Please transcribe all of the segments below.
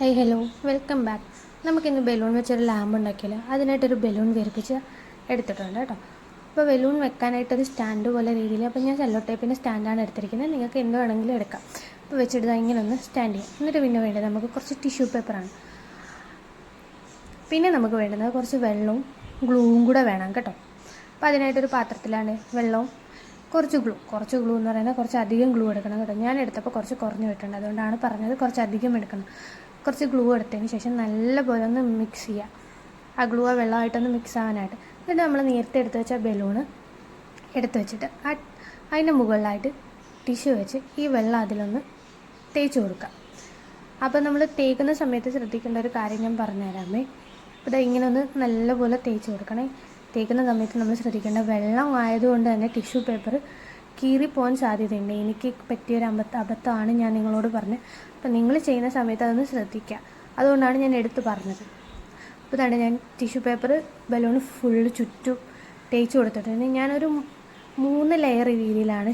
Hi hello welcome back. നമുക്കിന്ന് balloon വെച്ചൊരു lamp ഉണ്ടാക്കിയാലോ. അതിനായിട്ടൊരു ബലൂൺ വീർപ്പിച്ച് എടുത്തിട്ടുണ്ട് കേട്ടോ. അപ്പോൾ ബലൂൺ വെക്കാനായിട്ടൊരു സ്റ്റാൻഡ് പോലെ രീതിയിൽ, അപ്പോൾ ഞാൻ സെല്ലോ ടേപ്പിൻ്റെ സ്റ്റാൻഡാണ് എടുത്തിരിക്കുന്നത്. നിങ്ങൾക്ക് എന്ത് വേണമെങ്കിലും എടുക്കാം. അപ്പോൾ വെച്ചിട്ട് ഇങ്ങനെ ഒന്ന് സ്റ്റാൻഡ് ചെയ്യാം. എന്നിട്ട് പിന്നെ വേണ്ടത് നമുക്ക് കുറച്ച് ടിഷ്യൂ പേപ്പറാണ്. പിന്നെ നമുക്ക് വേണ്ടുന്നത് കുറച്ച് വെള്ളവും ഗ്ലൂവും കൂടെ വേണം കേട്ടോ. അപ്പോൾ അതിനായിട്ടൊരു പാത്രത്തിലാണ് വെള്ളവും കുറച്ച് ഗ്ലൂ എന്ന് പറയുന്നത് കുറച്ച് അധികം ഗ്ലൂ എടുക്കണം കേട്ടോ. ഞാൻ എടുത്തപ്പോൾ കുറച്ച് കുറഞ്ഞു വിട്ടുണ്ട്, അതുകൊണ്ടാണ് പറഞ്ഞത് കുറച്ച് അധികം എടുക്കണം. കുറച്ച് ഗ്ലൂ എടുത്തതിന് ശേഷം നല്ലപോലെ ഒന്ന് മിക്സ് ചെയ്യുക. ആ ഗ്ലൂ ആ വെള്ളമായിട്ടൊന്ന് മിക്സ് ആവാനായിട്ട്. എന്നിട്ട് നമ്മൾ നേരത്തെ എടുത്ത് വെച്ച ബലൂണ് എടുത്ത് വെച്ചിട്ട് അതിൻ്റെ മുകളിലായിട്ട് ടിഷ്യൂ വെച്ച് ഈ വെള്ളം അതിലൊന്ന് തേച്ച് കൊടുക്കുക. അപ്പോൾ നമ്മൾ തേക്കുന്ന സമയത്ത് ശ്രദ്ധിക്കേണ്ട ഒരു കാര്യം ഞാൻ പറഞ്ഞുതരാമേ. അപ്പോൾ ഇങ്ങനെ ഒന്ന് നല്ലപോലെ തേച്ച് കൊടുക്കണേ. തേക്കുന്ന സമയത്ത് നമ്മൾ ശ്രദ്ധിക്കേണ്ട, വെള്ളം ആയതുകൊണ്ട് തന്നെ ടിഷ്യൂ പേപ്പർ കീറിപ്പോകാൻ സാധ്യതയുണ്ട്. എനിക്ക് പറ്റിയൊരു അബദ്ധമാണ് ഞാൻ നിങ്ങളോട് പറഞ്ഞത്. അപ്പോൾ നിങ്ങൾ ചെയ്യുന്ന സമയത്ത് അതൊന്ന് ശ്രദ്ധിക്കുക. അതുകൊണ്ടാണ് ഞാൻ എടുത്ത് പറഞ്ഞത്. അപ്പോൾ ഇതാണ് ഞാൻ ടിഷ്യൂ പേപ്പർ ബലൂൺ ഫുള്ള് ചുറ്റും തേച്ച് കൊടുത്തിട്ടുണ്ട്. ഞാനൊരു 3 ലെയർ രീതിയിലാണ്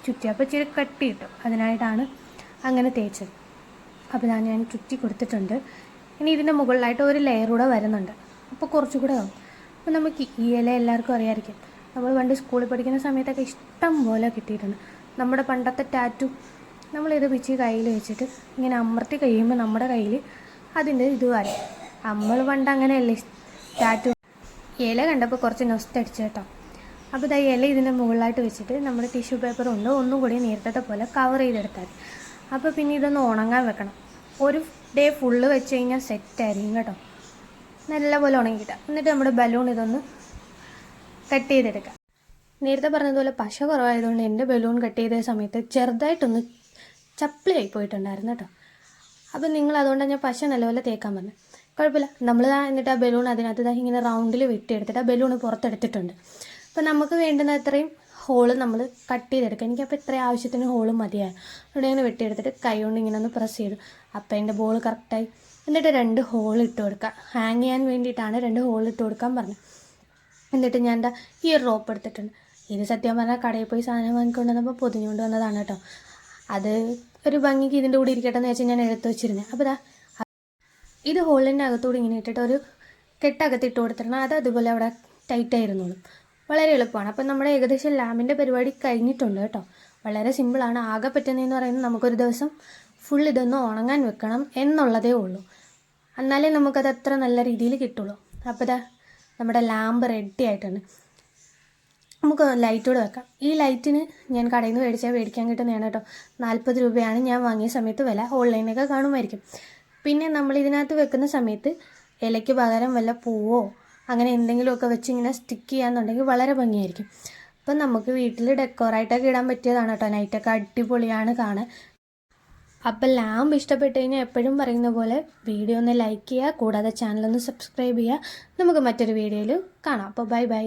ചുറ്റി. അപ്പോൾ ഇച്ചിരി കട്ടി കിട്ടും, അതിനായിട്ടാണ് അങ്ങനെ തേച്ചത്. അപ്പോൾ ഞാൻ ചുറ്റി കൊടുത്തിട്ടുണ്ട്. ഇനി ഇതിൻ്റെ മുകളിലായിട്ട് ഒരു ലെയർ കൂടെ വരുന്നുണ്ട്, അപ്പോൾ കുറച്ചുകൂടെ ആവും. അപ്പോൾ നമുക്ക് ഈ ഇല എല്ലാവർക്കും അറിയാമായിരിക്കും. നമ്മൾ പണ്ട് സ്കൂളിൽ പഠിക്കുന്ന സമയത്തൊക്കെ ഇഷ്ടം പോലെ കിട്ടിയിട്ടുണ്ട്. നമ്മുടെ പണ്ടത്തെ ടാറ്റു നമ്മളിത് പിച്ച് കയ്യിൽ വെച്ചിട്ട് ഇങ്ങനെ അമർത്തി കഴിയുമ്പോൾ നമ്മുടെ കയ്യിൽ അതിൻ്റെ ഇത് വരും. നമ്മൾ പണ്ട് അങ്ങനെയല്ലേ ടാറ്റു. ഇല കണ്ടപ്പോൾ കുറച്ച് നൊസ്റ്റ് അടിച്ചു കേട്ടോ. അപ്പോൾ ഇതാ ഇല ഇതിൻ്റെ മുകളിലായിട്ട് വെച്ചിട്ട് നമ്മുടെ ടിഷ്യൂ പേപ്പർ കൊണ്ട് ഒന്നും കൂടി നേരത്തെ പോലെ കവർ ചെയ്തെടുത്താൽ. അപ്പോൾ പിന്നെ ഇതൊന്ന് ഉണങ്ങാൻ വെക്കണം. ഒരു ഡേ ഫുള്ള് വെച്ച് കഴിഞ്ഞാൽ സെറ്റായിരിക്കും കേട്ടോ. നല്ലപോലെ ഉണങ്ങിയിട്ട് എന്നിട്ട് നമ്മുടെ ബലൂൺ ഇതൊന്ന് കട്ട് ചെയ്തെടുക്കുക. നേരത്തെ പറഞ്ഞതുപോലെ പശ കുറവായതുകൊണ്ട് എൻ്റെ ബലൂൺ കട്ട് ചെയ്ത സമയത്ത് ചെറുതായിട്ടൊന്ന് ചപ്പിളിയായി പോയിട്ടുണ്ടായിരുന്നു കേട്ടോ. അപ്പോൾ നിങ്ങൾ അതുകൊണ്ടാണ് ഞാൻ പശ നല്ലപോലെ തേക്കാൻ പറഞ്ഞത്. കുഴപ്പമില്ല. നമ്മൾ എന്നിട്ട് ആ ബലൂൺ അതിനകത്ത് ഇങ്ങനെ റൗണ്ടിൽ വെട്ടിയെടുത്തിട്ട് ആ ബലൂൺ പുറത്തെടുത്തിട്ടുണ്ട്. അപ്പോൾ നമുക്ക് വേണ്ടുന്ന അത്രയും ഹോള് നമ്മൾ കട്ട് ചെയ്തെടുക്കുക. എനിക്കപ്പോൾ ഇത്രയും ആവശ്യത്തിന് ഹോള് മതിയായി. അവിടെ ഇങ്ങനെ വെട്ടിയെടുത്തിട്ട് കൈ കൊണ്ട് ഇങ്ങനെ ഒന്ന് പ്രസ് ചെയ്തു. അപ്പോൾ എൻ്റെ ബോൾ കറക്റ്റായി. എന്നിട്ട് 2 ഹോൾ ഇട്ട് കൊടുക്കുക. ഹാങ് ചെയ്യാൻ വേണ്ടിയിട്ടാണ് 2 ഹോൾ ഇട്ട് കൊടുക്കാൻ പറഞ്ഞത്. എന്നിട്ട് ഞാൻ ഈ ഒരു റോപ്പ് എടുത്തിട്ടുണ്ട്. ഇത് സത്യം പറഞ്ഞാൽ കടയിൽ പോയി സാധനം വാങ്ങിക്കൊണ്ട് വന്നപ്പോൾ പൊതിഞ്ഞുകൊണ്ട് വന്നതാണ് കേട്ടോ. അത് ഒരു ഭംഗിക്ക് ഇതിൻ്റെ കൂടെ ഇരിക്കട്ടെ എന്ന് വെച്ചാൽ ഞാൻ എടുത്ത് വെച്ചിരുന്നത്. അപ്പോൾ ഇത് ഹോളിൻ്റെ അകത്തൂടെ ഇങ്ങനെ ഇട്ടിട്ട് ഒരു കെട്ടകത്തിട്ട് കൊടുത്തിരണം. അത് അതുപോലെ അവിടെ ടൈറ്റായിരുന്നോളും. വളരെ എളുപ്പമാണ്. അപ്പം നമ്മുടെ ഏകദേശം ലാമ്പിൻ്റെ പരിപാടി കഴിഞ്ഞിട്ടുണ്ട് കേട്ടോ. വളരെ സിമ്പിളാണ്. ആകെ പറ്റുന്നതെന്ന് പറയുന്നത് നമുക്കൊരു ദിവസം ഫുൾ ഇതൊന്ന് ഉണങ്ങാൻ വെക്കണം എന്നുള്ളതേ ഉള്ളൂ. എന്നാലേ നമുക്കത് അത്ര നല്ല രീതിയിൽ കിട്ടുള്ളൂ. അപ്പോൾ നമ്മുടെ ലാമ്പ് റെഡി ആയിട്ടുണ്ട്. നമുക്ക് ലൈറ്റോട് വെക്കാം. ഈ ലൈറ്റിന് ഞാൻ കടയിൽ നിന്ന് മേടിക്കാൻ കിട്ടുന്നതാണ് കേട്ടോ. 40 രൂപയാണ് ഞാൻ വാങ്ങിയ സമയത്ത് വില. ഓൺലൈനൊക്കെ കാണുമായിരിക്കും. പിന്നെ നമ്മൾ ഇതിനകത്ത് വെക്കുന്ന സമയത്ത് ഇലയ്ക്ക് പകരം വല്ല പൂവോ അങ്ങനെ എന്തെങ്കിലുമൊക്കെ വെച്ച് ഇങ്ങനെ സ്റ്റിക്ക് ചെയ്യാന്നുണ്ടെങ്കിൽ വളരെ ഭംഗിയായിരിക്കും. അപ്പം നമുക്ക് വീട്ടിൽ ഡെക്കോറായിട്ടൊക്കെ ഇടാൻ പറ്റിയതാണ് കേട്ടോ. നൈറ്റൊക്കെ അടിപൊളിയാണ് കാണാൻ. അപ്പം ലാമ്പ് ഇഷ്ടപ്പെട്ട് കഴിഞ്ഞാൽ എപ്പോഴും പറയുന്ന പോലെ വീഡിയോ ഒന്ന് ലൈക്ക് ചെയ്യുക, കൂടാതെ ചാനലൊന്ന് സബ്സ്ക്രൈബ് ചെയ്യുക. നമുക്ക് മറ്റൊരു വീഡിയോയിൽ കാണാം. അപ്പോൾ ബൈ.